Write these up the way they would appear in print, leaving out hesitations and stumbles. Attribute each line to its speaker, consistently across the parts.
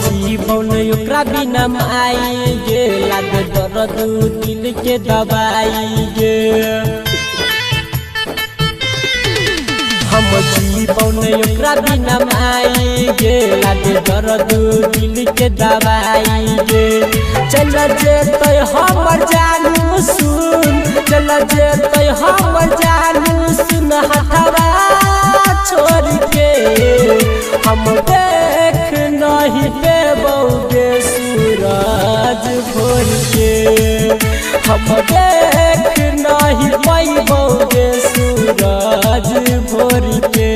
Speaker 1: जीवन ओकरा बिना आई गे लाग दर्द दिल के दवाई गे। हम जीवन ओकरा बिना आई गे लाग दर्द दिल के दवाई गे। चल जेते हमर जानू सुन, चल जेते हमर जानू सुन हथवा छोड़ के। हम देख नहीं पेबोगे सूरज भोर के, हम देख नहीं पैबोगे सूरज भोर के।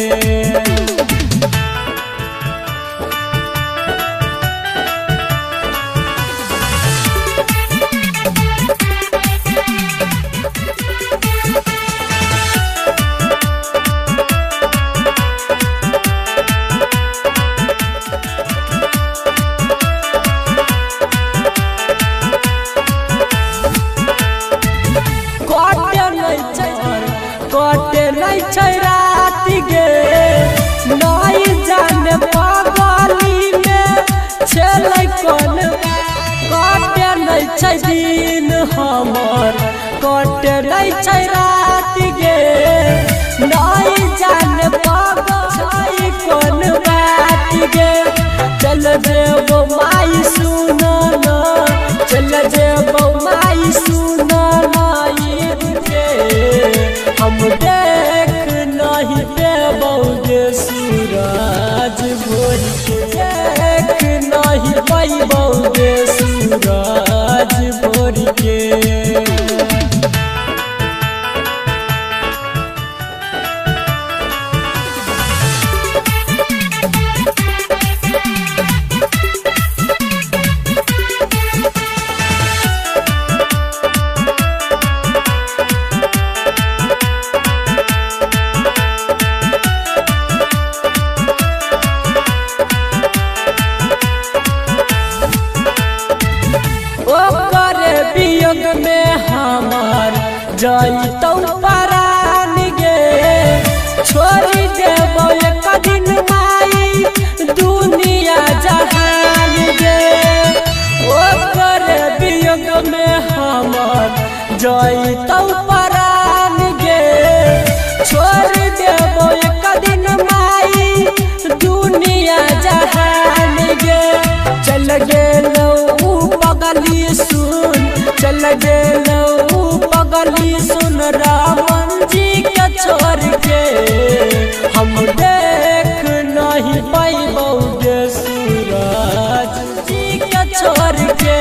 Speaker 1: कटे नहीं छै रात गे नहीं जाने पागली में छेलै कोन। कटे नहीं छै दिन हमर, कटे नहीं छै रात गे नहीं जाने पागल कोन बात गे। चल जेबो माई सुन न, चल जेबो माई सुन हम देख नहीं पेबोगे सूरज भोर के, देख नहीं पैबोगे सूरज भोर के। वियोग में हमार जइतौ परान गे, छोड़ी देबो एक दिन माई दुनिया जहान गे। ओकर वियोग में हमार जइतौ परान गे, छोड़ी देबो एक दिन माई दुनिया जहान गे। चल गेलौ पगली सुन, चल गेलौ पगली सुन रामन जी के छोड़ के। हम देख नहीं पैबोगे सूरज जी के छोड़ के।